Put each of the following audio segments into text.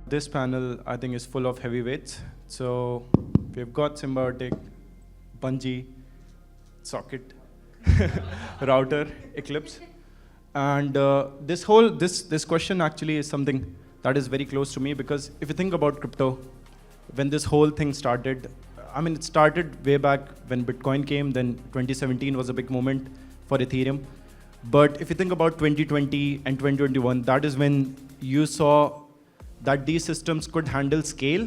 This panel, I think, is full of heavyweights. So we've got Symbiotic, Bungee, Socket, Router, Eclipse. And this question actually is something that is very close to me, because if you think about crypto, when this whole thing started, I mean, it started way back when Bitcoin came, then 2017 was a big moment for Ethereum. But if you think about 2020 and 2021, that is when you saw that these systems could handle scale,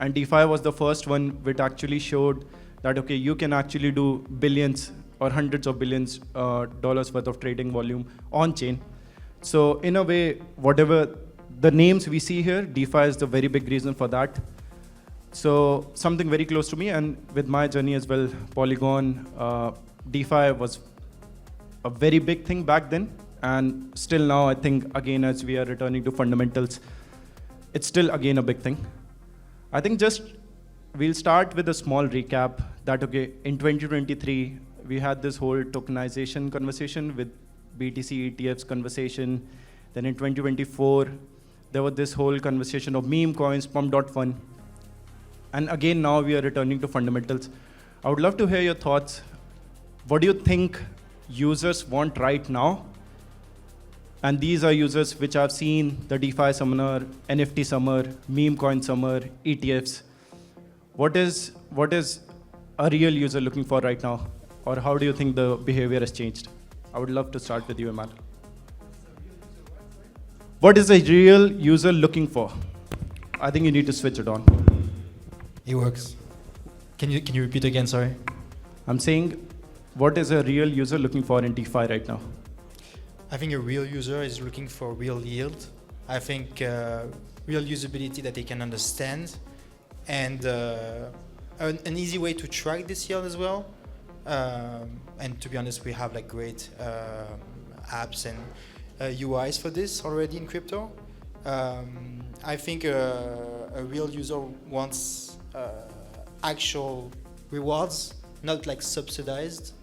and DeFi was the first one which actually showed that, okay, you can actually do billions or hundreds of billions dollars worth of trading volume on chain. So in a way, whatever the names we see here, DeFi is the very big reason for that. So something very close to me, and with my journey as well, Polygon, DeFi was a very big thing back then, and still now, I think, again, as we are returning to fundamentals, it's still, again, a big thing. I think we'll start with a small recap that, okay, in 2023, we had this whole tokenization conversation with BTC ETFs conversation. Then in 2024, there was this whole conversation of meme coins, pump.fun. And again, now we are returning to fundamentals. I would love to hear your thoughts. What do you think users want right now? And these are users which I've seen the DeFi summer, NFT summer, meme coin summer, ETFs. What is a real user looking for right now? Or how do you think the behavior has changed? I would love to start with you, Amal. What is a real user looking for? I think you need to switch it on. It works. Can you repeat again, sorry? I'm saying, what is a real user looking for in DeFi right now? I think a real user is looking for real yield. I think real usability that they can understand, and an easy way to track this yield as well. And to be honest, we have like great apps and UIs for this already in crypto. I think a real user wants actual rewards, not like subsidized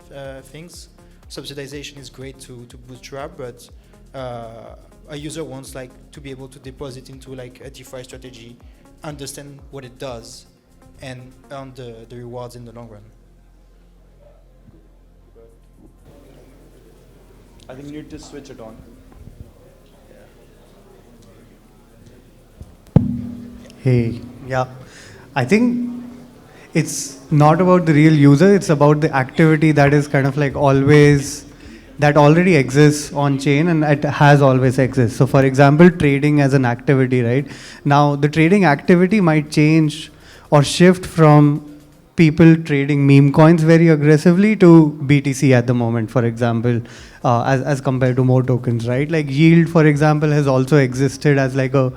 things. Subsidization is great to bootstrap, but a user wants like to be able to deposit into like a DeFi strategy, understand what it does, and earn the rewards in the long run. I think you need to switch it on. Hey, yeah. I think it's not about the real user, it's about the activity that is kind of like always, that already exists on chain and it has always exists. So for example, trading as an activity, right? Now the trading activity might change or shift from people trading meme coins very aggressively to BTC at the moment, for example, as compared to more tokens, right? Like yield, for example, has also existed as like a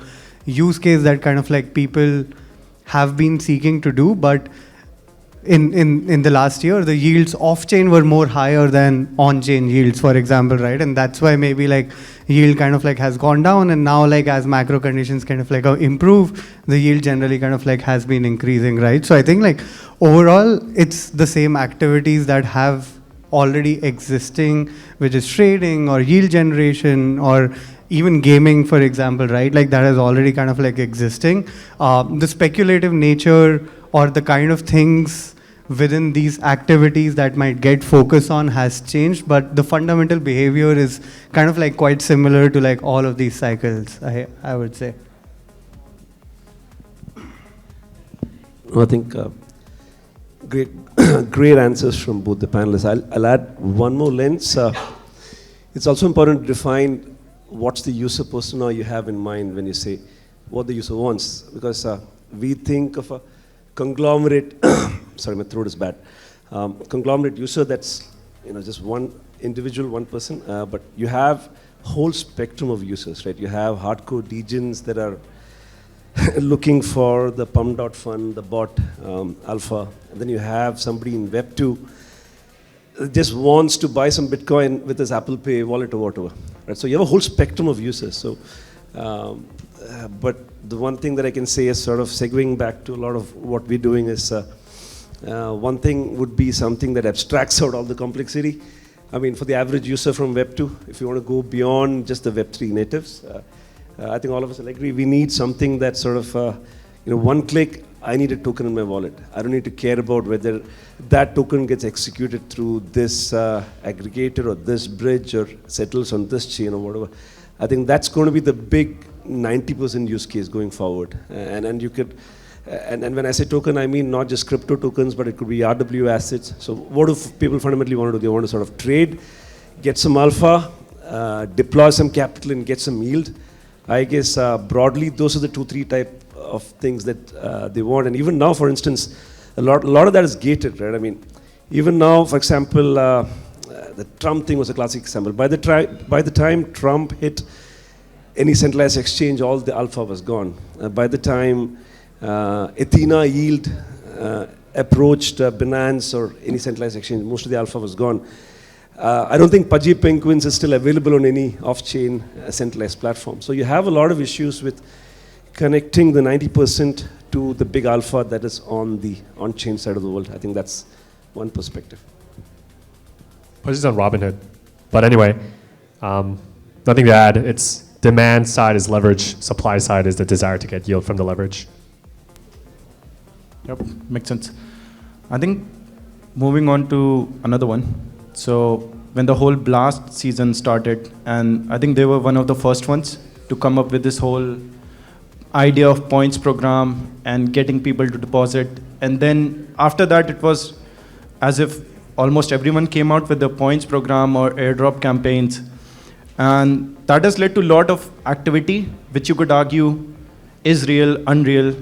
use case that kind of like people have been seeking to do, but in the last year, the yields off-chain were more higher than on-chain yields, for example, right? And that's why maybe like yield kind of like has gone down, and now like as macro conditions kind of like improve, the yield generally kind of like has been increasing, right? So I think like overall, it's the same activities that have already existing, which is trading or yield generation or even gaming, for example, right? Like that is already kind of like existing. The speculative nature or the kind of things within these activities that might get focus on has changed, but the fundamental behavior is kind of like quite similar to like all of these cycles, I would say. I think great great answers from both the panelists. I'll add one more lens. It's also important to define what's the user persona you have in mind when you say what the user wants, because we think of a conglomerate, sorry, my throat is bad, conglomerate user that's just one individual, one person, but you have whole spectrum of users, right? You have hardcore degens that are looking for the pump.fun, the bot, alpha, and then you have somebody in Web2 that just wants to buy some Bitcoin with his Apple Pay wallet or whatever, right? So you have a whole spectrum of users. So, but the one thing that I can say is sort of segueing back to a lot of what we're doing is one thing would be something that abstracts out all the complexity. I mean, for the average user from Web2, if you want to go beyond just the Web3 natives, I think all of us will agree we need something that sort of, one click, I need a token in my wallet. I don't need to care about whether that token gets executed through this aggregator or this bridge or settles on this chain or whatever. I think that's going to be the big 90% use case going forward. And you could, and when I say token, I mean not just crypto tokens, but it could be RW assets. So what do people fundamentally want to do? They want to sort of trade, get some alpha, deploy some capital and get some yield. I guess broadly, those are the 2-3 type of things that they want. And even now, for instance, a lot of that is gated, right? I mean, even now, for example, the Trump thing was a classic example. By the time Trump hit any centralized exchange, all the alpha was gone. By the time Athena yield approached Binance or any centralized exchange, most of the alpha was gone. I don't think Pudgy Penguins is still available on any off-chain centralized platform. So you have a lot of issues with connecting the 90% to the big alpha that is on the on-chain side of the world. I think that's one perspective. Pudgy's on Robinhood. But anyway, nothing to add. It's demand side is leverage, supply side is the desire to get yield from the leverage. Yep, makes sense. I think moving on to another one. So when the whole blast season started, and I think they were one of the first ones to come up with this whole idea of points program and getting people to deposit. And then after that, it was as if almost everyone came out with the points program or airdrop campaigns. And that has led to a lot of activity, which you could argue is real, unreal.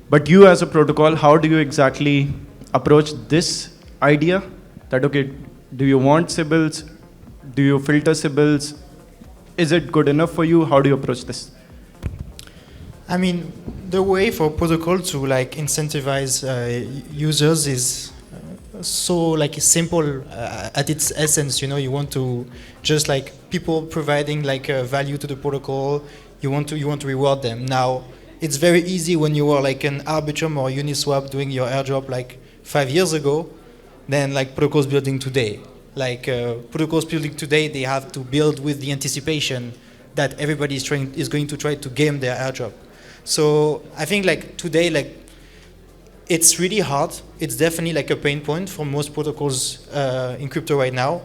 But you as a protocol, how do you exactly approach this idea? That, okay, do you want Sybils? Do you filter Sybils? Is it good enough for you? How do you approach this? I mean, the way for protocol to like incentivize users is so like simple at its essence. You know, you want to just like people providing like value to the protocol. You want to reward them. Now, it's very easy when you are like an Arbitrum or Uniswap doing your airdrop like 5 years ago, than like protocols building today. Like protocols building today, they have to build with the anticipation that everybody is going to try to game their airdrop. So I think like today, like it's really hard. It's definitely like a pain point for most protocols in crypto right now.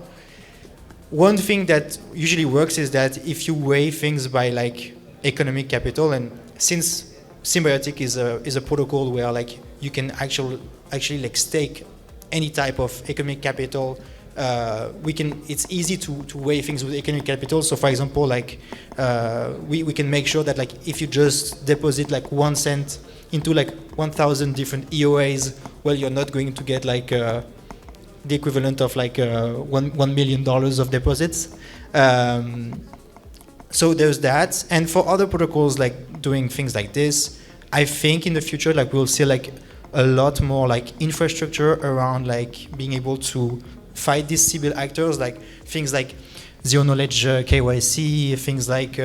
One thing that usually works is that if you weigh things by like economic capital, and since Symbiotic is a protocol where like you can actually like stake any type of economic capital, it's easy to weigh things with economic capital. So for example, like we can make sure that like if you just deposit like 1 cent into like 1,000 different EOAs, well, you're not going to get like the equivalent of like $1 million of deposits. So there's that. And for other protocols like doing things like this, I think in the future like we'll see like a lot more like infrastructure around like being able to fight these Sybil actors, like things like zero knowledge KYC, things like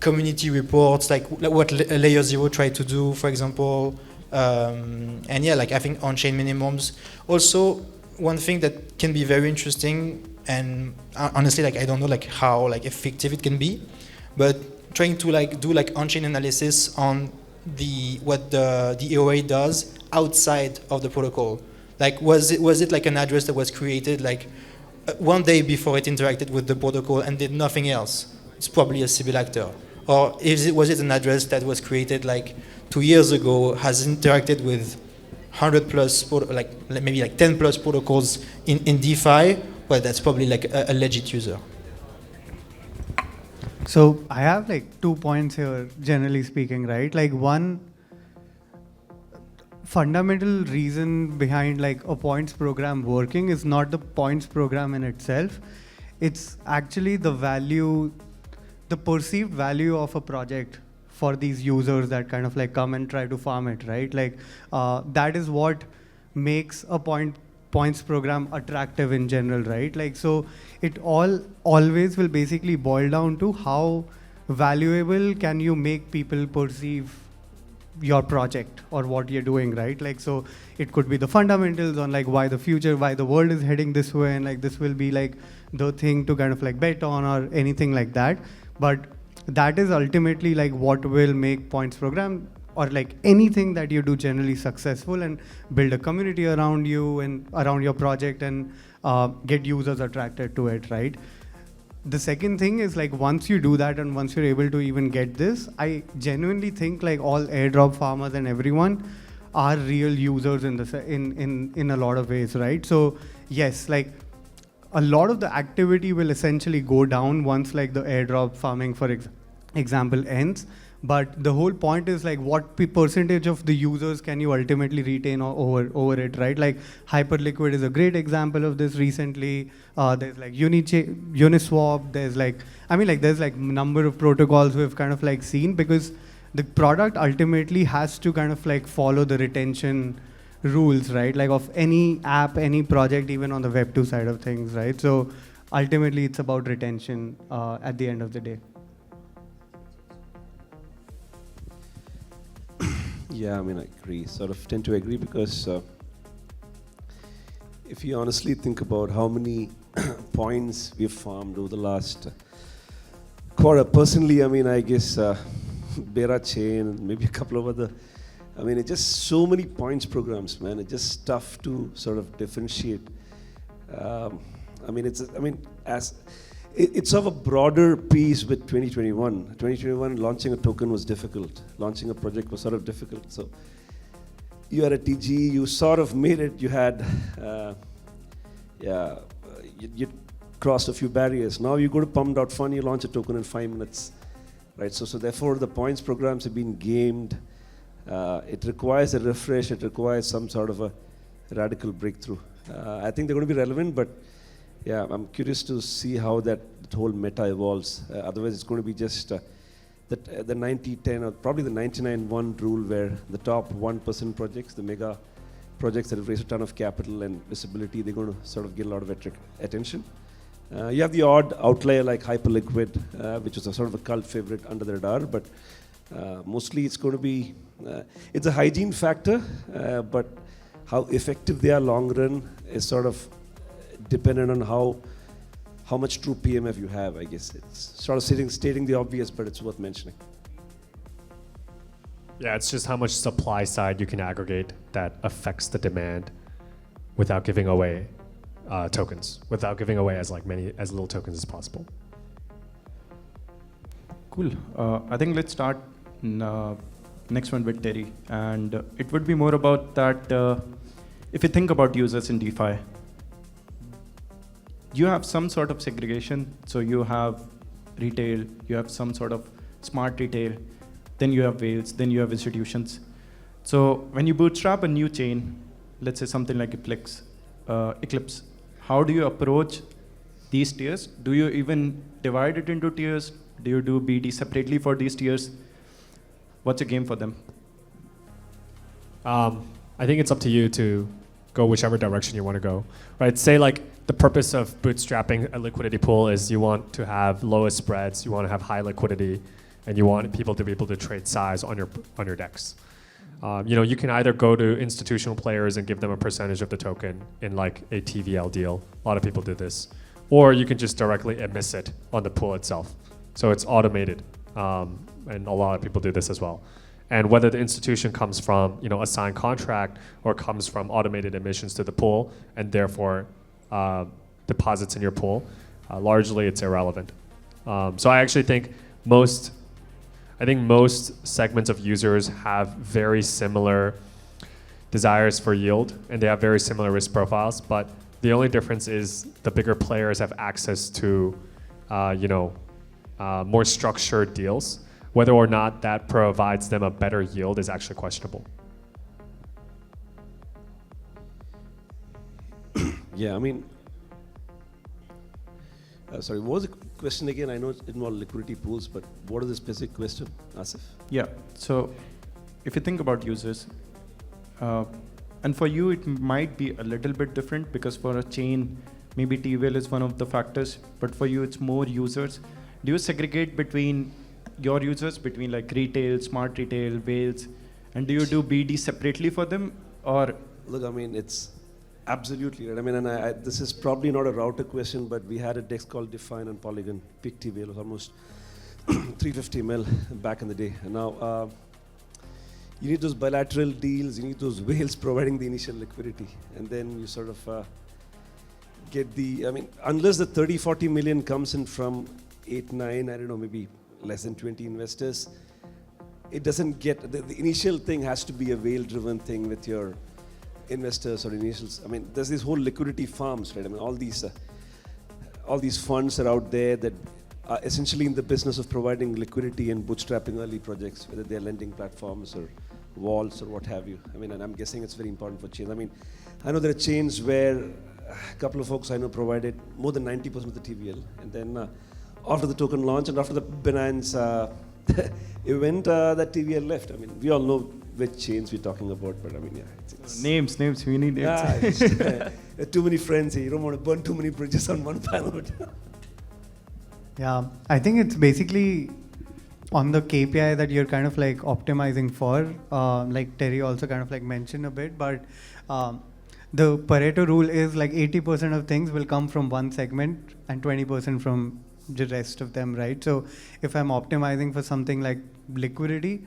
community reports, like what Layer 0 tried to do, for example. And yeah, like I think on-chain minimums. Also, one thing that can be very interesting, and honestly, like I don't know like how like effective it can be, but trying to like do like on-chain analysis on what the EOA does outside of the protocol. Like was it like an address that was created like 1 day before it interacted with the protocol and did nothing else? It's probably a Sybil actor. Or was it an address that was created like 2 years ago, has interacted with 100 plus, like maybe like 10 plus protocols in DeFi? Well, that's probably like a legit user. So I have like 2 points here, generally speaking, right? Like one fundamental reason behind like a points program working is not the points program in itself. It's actually the value, the perceived value of a project for these users that kind of like come and try to farm it, right? Like that is what makes a points program attractive in general, right? Like, so it always will basically boil down to how valuable can you make people perceive your project or what you're doing, right? Like, so it could be the fundamentals on like why the world is heading this way, and like this will be like the thing to kind of like bet on or anything like that. But that is ultimately like what will make points program or like anything that you do generally successful and build a community around you and around your project and get users attracted to it, right? The second thing is like once you do that and once you're able to even get this, I genuinely think like all airdrop farmers and everyone are real users in in a lot of ways, right? So yes, like a lot of the activity will essentially go down once like the airdrop farming, for example, ends. But the whole point is like what percentage of the users can you ultimately retain over it, right? Like Hyperliquid is a great example of this recently. There's like Uniswap. There's like, I mean, like there's like number of protocols we've kind of like seen, because the product ultimately has to kind of like follow the retention rules, right? Like of any app, any project, even on the Web2 side of things, right? So ultimately it's about retention at the end of the day. Yeah, I mean, I agree. Sort of tend to agree because if you honestly think about how many points we've farmed over the last quarter, personally, I mean, I guess Bera Chain, maybe a couple of other, I mean, it's just so many points programs, man. It's just tough to sort of differentiate. I mean, it's of a broader piece with 2021. 2021, launching a token was difficult. Launching a project was sort of difficult. So you had a TG, you sort of made it. You had, you crossed a few barriers. Now you go to pump.fun, you launch a token in 5 minutes, right? So therefore, the points programs have been gamed. It requires a refresh. It requires some sort of a radical breakthrough. I think they're going to be relevant, but yeah, I'm curious to see how that whole meta evolves. Otherwise, it's going to be just the 90-10 or probably the 99-1 rule, where the top 1% projects, the mega projects that have raised a ton of capital and visibility, they're going to sort of get a lot of attention. You have the odd outlier like Hyperliquid, which is a sort of a cult favorite under the radar, but mostly it's going to be, it's a hygiene factor, but how effective they are long run is sort of dependent on how much true PMF you have, I guess. It's sort of stating the obvious, but it's worth mentioning. Yeah, it's just how much supply side you can aggregate that affects the demand without giving away tokens, without giving away as little tokens as possible. Cool. I think let's start next one with Terry, and it would be more about that. If you think about users in DeFi, you have some sort of segregation. So you have retail, you have some sort of smart retail, then you have whales, then you have institutions. So when you bootstrap a new chain, let's say something like Eclipse, how do you approach these tiers? Do you even divide it into tiers? Do you do BD separately for these tiers? What's a game for them? I think it's up to you to go whichever direction you want to go, right? Say like the purpose of bootstrapping a liquidity pool is you want to have lowest spreads, you want to have high liquidity, and you want people to be able to trade size on your DEX. You can either go to institutional players and give them a percentage of the token in like a TVL deal. A lot of people do this. Or you can just directly emiss it on the pool itself. So it's automated, and a lot of people do this as well. And whether the institution comes from a signed contract or comes from automated emissions to the pool and therefore deposits in your pool, largely it's irrelevant. So I actually think most segments of users have very similar desires for yield, and they have very similar risk profiles. But the only difference is the bigger players have access to more structured deals. Whether or not that provides them a better yield is actually questionable. Yeah, I mean, sorry, what was the question again? I know it involved liquidity pools, but what is the specific question, Asif? Yeah, so if you think about users, and for you it might be a little bit different, because for a chain, maybe TVL is one of the factors, but for you it's more users. Do you segregate between your users, between like retail, smart retail, whales, and do you do BD separately for them, or? Look, I mean, it's absolutely right. I mean, and this is probably not a router question, but we had a DEX called Define and Polygon. Big TVL was almost 350 mil back in the day. And now you need those bilateral deals, you need those whales providing the initial liquidity, and then you sort of get the, I mean, unless the 30, 40 million comes in from 8, 9, I don't know, maybe less than 20 investors, it doesn't get, the initial thing has to be a whale-driven thing with your investors or initials. I mean, there's these whole liquidity farms, right? I mean, all these funds are out there that are essentially in the business of providing liquidity and bootstrapping early projects, whether they're lending platforms or walls or what have you. I mean, and I'm guessing it's very important for chains. I mean, I know there are chains where a couple of folks I know provided more than 90% of the TVL, and then after the token launch and after the Binance event, that TVL left. I mean, we all know which chains we're talking about, but I mean, yeah. It's Names, we need names. Yeah, too many friends here. You don't want to burn too many bridges on one payload. Yeah, I think it's basically on the KPI that you're kind of like optimizing for, like Terry also kind of like mentioned a bit, but the Pareto rule is like 80% of things will come from one segment and 20% from the rest of them, right? So if I'm optimizing for something like liquidity,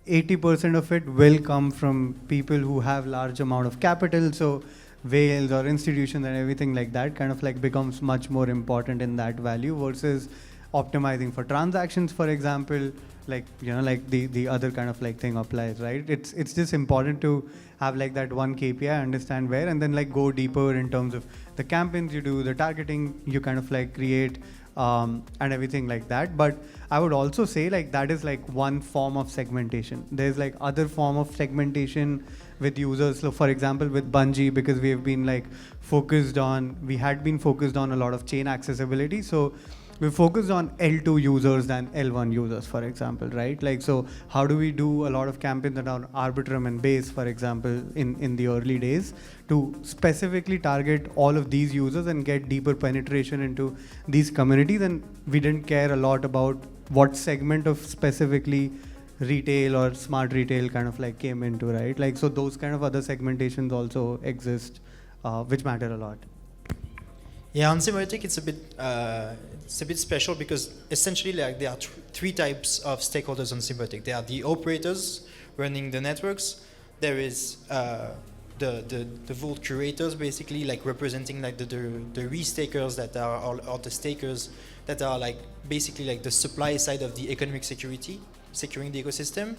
80% of it will come from people who have large amount of capital. So whales or institutions and everything like that kind of like becomes much more important in that value versus optimizing for transactions, for example, like, you know, like the other kind of like thing applies, right? It's just important to have like that one KPI, understand where, and then like go deeper in terms of the campaigns you do, the targeting you kind of like create, and everything like that. But I would also say like that is like one form of segmentation. There's like other form of segmentation with users. So for example, with Bungie, because we have been like we had been focused on a lot of chain accessibility. So we focused on L2 users than L1 users, for example, right? Like, so how do we do a lot of campaigns around Arbitrum and Base, for example, in the early days to specifically target all of these users and get deeper penetration into these communities? And we didn't care a lot about what segment of specifically retail or smart retail kind of like came into, right? Like, so those kind of other segmentations also exist, which matter a lot. Yeah, on Symbiotic, it's a bit special because essentially like there are three types of stakeholders on Symbiotic. There are the operators running the networks. There is the vault curators, basically like representing like the restakers that are or the stakers that are like basically like the supply side of the economic security, securing the ecosystem.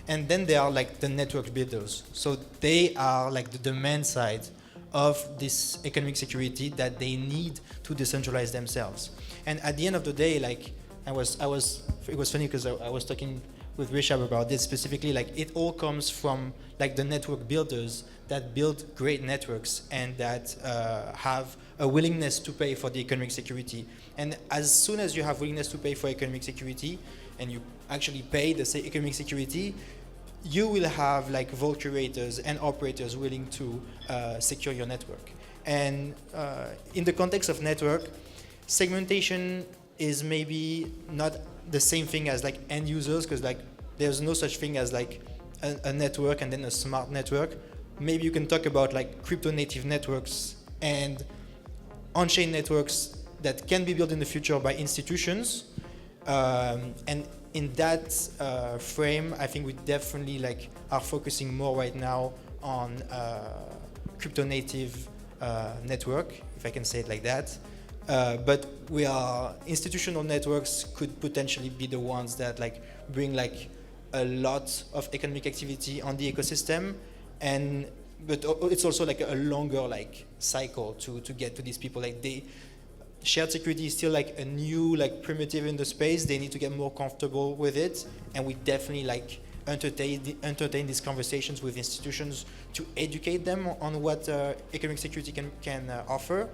And then there are like the network builders. So they are like the demand side of this economic security that they need to decentralize themselves. And at the end of the day, like it was funny because I was talking with Rishabh about this specifically, like it all comes from like the network builders that build great networks and that have a willingness to pay for the economic security. And as soon as you have willingness to pay for economic security and you actually pay the economic security, you will have like vault curators and operators willing to secure your network. And in the context of network, segmentation is maybe not the same thing as like end users, because like there's no such thing as like a network and then a smart network. Maybe you can talk about like crypto native networks and on-chain networks that can be built in the future by institutions. And in that frame, I think we definitely like are focusing more right now on crypto native network, if I can say it like that. But institutional networks could potentially be the ones that like bring like a lot of economic activity on the ecosystem, but it's also like a longer like cycle to get to these people. Like shared security is still like a new like primitive in the space. They need to get more comfortable with it, and we definitely like entertain these conversations with institutions to educate them on what economic security can offer.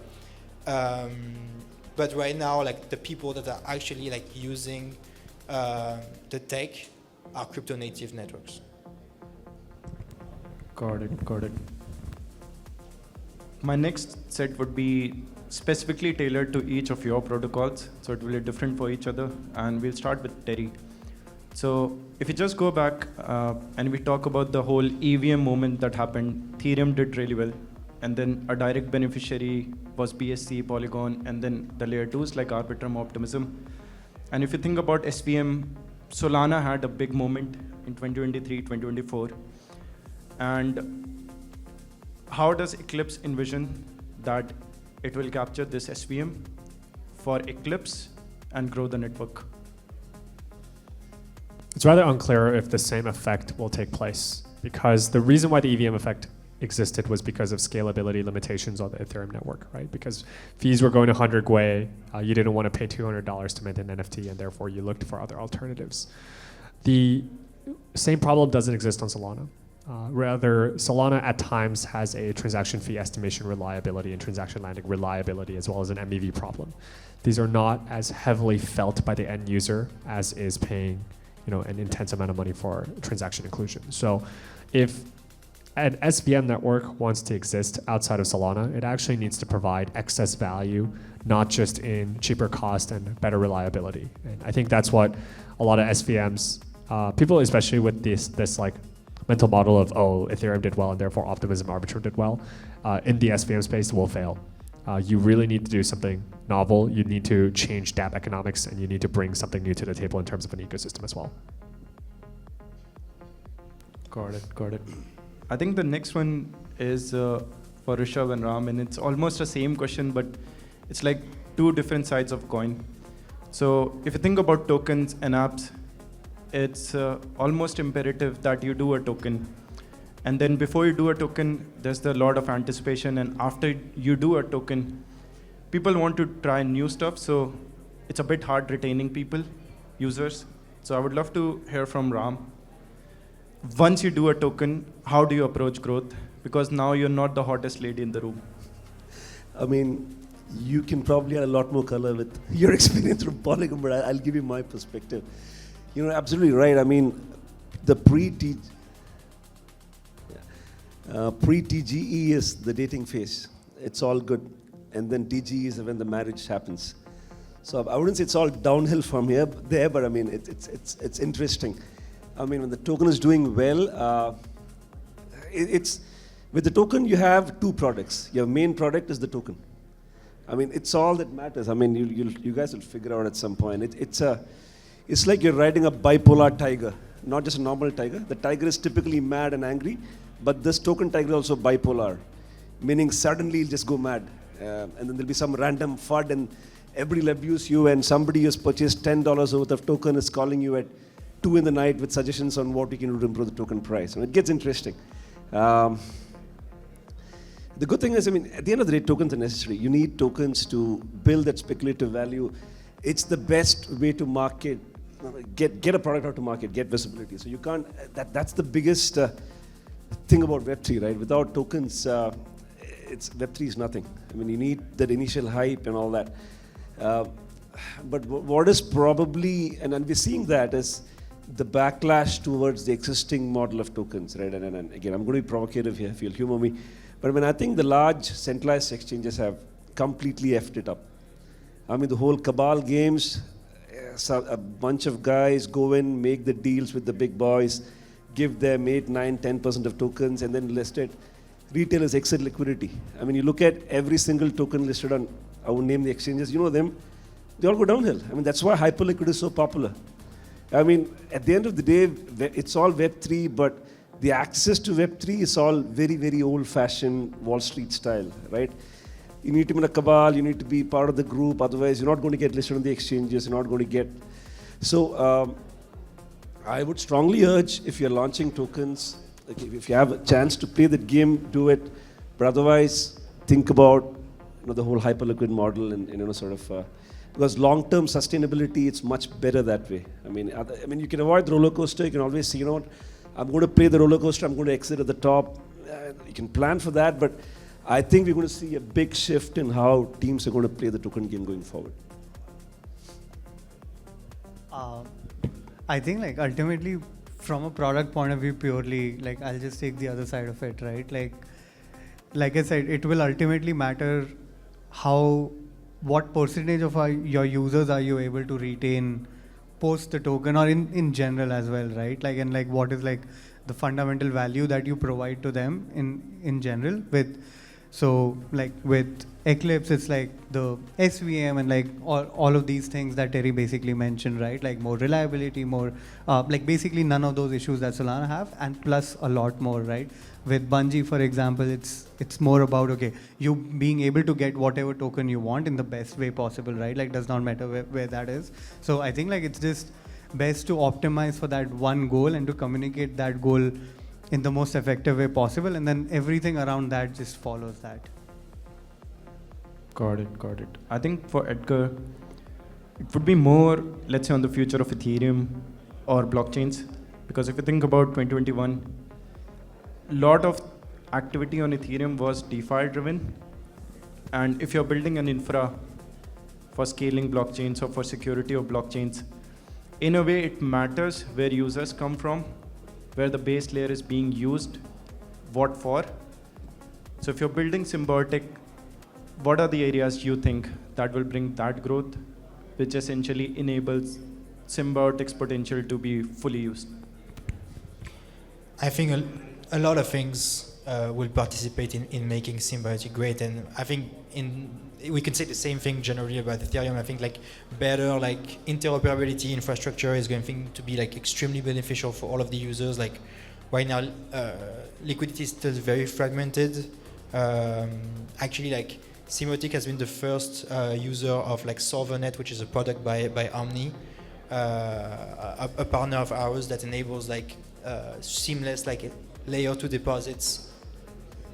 But right now, like the people that are actually like using the tech are crypto native networks. Got it. My next set would be specifically tailored to each of your protocols, so it will be different for each other, and we'll start with Terry. So if you just go back and we talk about the whole EVM movement that happened, Ethereum did really well, and then a direct beneficiary was BSC, Polygon, and then the layer 2s like Arbitrum, Optimism. And if you think about SVM, Solana had a big moment in 2023, 2024. And how does Eclipse envision that it will capture this SVM for Eclipse and grow the network? It's rather unclear if the same effect will take place, because the reason why the EVM effect existed was because of scalability limitations on the Ethereum network, right? Because fees were going to 100 Gwei, you didn't want to pay $200 to mint an NFT, and therefore you looked for other alternatives. The same problem doesn't exist on Solana. Rather, Solana at times has a transaction fee estimation reliability and transaction landing reliability, as well as an MEV problem. These are not as heavily felt by the end user as is paying, an intense amount of money for transaction inclusion. So if an SVM network wants to exist outside of Solana, it actually needs to provide excess value, not just in cheaper cost and better reliability. And I think that's what a lot of SVMs, people especially with this like mental model of, Ethereum did well and therefore Optimism Arbitrum did well, in the SVM space will fail. You really need to do something novel. You need to change dApp economics, and you need to bring something new to the table in terms of an ecosystem as well. Got it. I think the next one is for Rishabh and Ram, and it's almost the same question, but it's like two different sides of coin. So if you think about tokens and apps, it's almost imperative that you do a token. And then before you do a token, there's a lot of anticipation. And after you do a token, people want to try new stuff. So it's a bit hard retaining people, users. So I would love to hear from Ram. Once you do a token, how do you approach growth? Because now you're not the hottest lady in the room. I mean, you can probably add a lot more color with your experience from Polygon, but I'll give you my perspective. Absolutely right. I mean, the pre-TGE is the dating phase. It's all good. And then TGE is when the marriage happens. So I wouldn't say it's all downhill from there, but I mean, it's interesting. I mean, when the token is doing well, with the token, you have two products. Your main product is the token. I mean, it's all that matters. I mean, you guys will figure out at some point. It's like you're riding a bipolar tiger, not just a normal tiger. The tiger is typically mad and angry, but this token tiger is also bipolar, meaning suddenly he'll just go mad. And then there'll be some random FUD and everybody will abuse you, and somebody who's purchased $10 worth of token is calling you at 2 in the night with suggestions on what we can do to improve the token price. And it gets interesting. The good thing is, I mean, at the end of the day, tokens are necessary. You need tokens to build that speculative value. It's the best way to market, get a product out to market, get visibility. So you can't, that's the biggest thing about Web3, right? Without tokens, Web3 is nothing. I mean, you need that initial hype and all that. But what is probably, and we're seeing that, is the backlash towards the existing model of tokens, right? And again, I'm going to be provocative here, if you'll humor me. But I mean, I think the large centralized exchanges have completely effed it up. I mean, the whole cabal games, a bunch of guys go in, make the deals with the big boys, give them 8, 9, 10% of tokens, and then list it. Retailers exit liquidity. I mean, you look at every single token listed on, I won't name the exchanges, you know them, they all go downhill. I mean, that's why Hyperliquid is so popular. I mean, at the end of the day, it's all Web3, but the access to Web3 is all very, very old-fashioned Wall Street style, right? You need to be in a cabal, you need to be part of the group, otherwise you're not going to get listed on the exchanges, you're not going to get... So, I would strongly urge, if you're launching tokens, like if you have a chance to play that game, do it. But otherwise, think about the whole Hyperliquid model and sort of... because long-term sustainability, it's much better that way. I mean, you can avoid the roller coaster. You can always say, what, I'm going to play the roller coaster. I'm going to exit at the top. You can plan for that, but I think we're going to see a big shift in how teams are going to play the token game going forward. I think ultimately, from a product point of view, purely I'll just take the other side of it, right? Like I said, it will ultimately matter what percentage of your users are you able to retain post the token, or in general as well, right? What is the fundamental value that you provide to them in general, with So like with Eclipse, it's like the SVM and like all of these things that Terry basically mentioned, right? Like more reliability, more like basically none of those issues that Solana have, and plus a lot more, right? With Bungee, for example, it's more about, okay, you being able to get whatever token you want in the best way possible, right? Like does not matter where that is. So I think like it's just best to optimize for that one goal and to communicate that goal in the most effective way possible, and then everything around that just follows that. Got it. I think for Edgar, it would be more, let's say, on the future of Ethereum or blockchains. Because if you think about 2021, a lot of activity on Ethereum was DeFi driven. And if you're building an infra for scaling blockchains or for security of blockchains, in a way it matters where users come from, where the base layer is being used, what for. So if you're building Symbiotic, what are the areas you think that will bring that growth, which essentially enables Symbiotic's potential to be fully used? I think a lot of things will participate in making Symbiotic great, and I think we can say the same thing generally about Ethereum. I think like better like interoperability infrastructure is going to be like extremely beneficial for all of the users. Like right now, liquidity is still very fragmented. Actually, like Symbiotic has been the first user of like SolverNet, which is a product by Omni, a partner of ours that enables like seamless like layer 2 deposits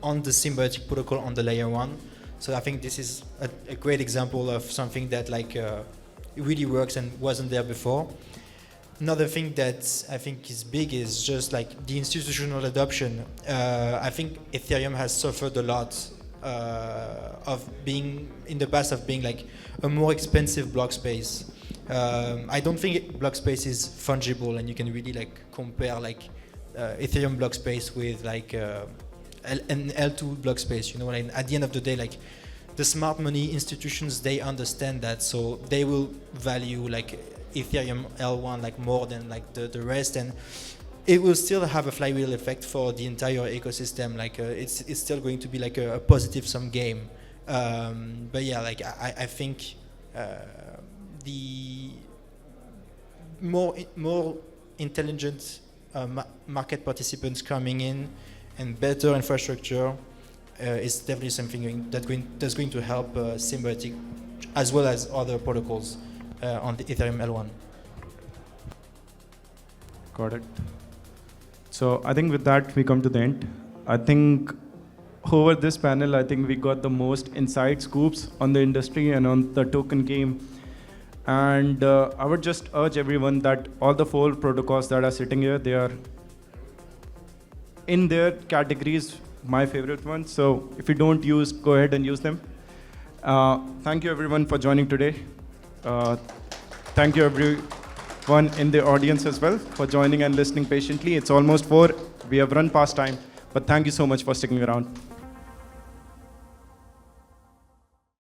on the Symbiotic protocol on the layer 1. So I think this is a great example of something that like really works and wasn't there before. Another thing that I think is big is just like the institutional adoption. I think Ethereum has suffered a lot of being in the past of being like a more expensive block space. I don't think block space is fungible, and you can really like compare like Ethereum block space with like an L2 block space. You know, like at the end of the day, like the smart money institutions, they understand that, so they will value like Ethereum L1 like more than like the rest, and it will still have a flywheel effect for the entire ecosystem. Like it's still going to be like a positive sum game. But yeah, like I think the more intelligent market participants coming in and better infrastructure is definitely something that's going to help Symbiotic as well as other protocols on the Ethereum L1. Got it. So I think with that we come to the end. I think over this panel, I think we got the most inside scoops on the industry and on the token game. And I would just urge everyone that all the 4 protocols that are sitting here, they are in their categories my favorite ones. So if you don't use, go ahead and use them. Thank you everyone for joining today. Thank you everyone in the audience as well for joining and listening patiently. It's almost 4. We have run past time, but thank you so much for sticking around.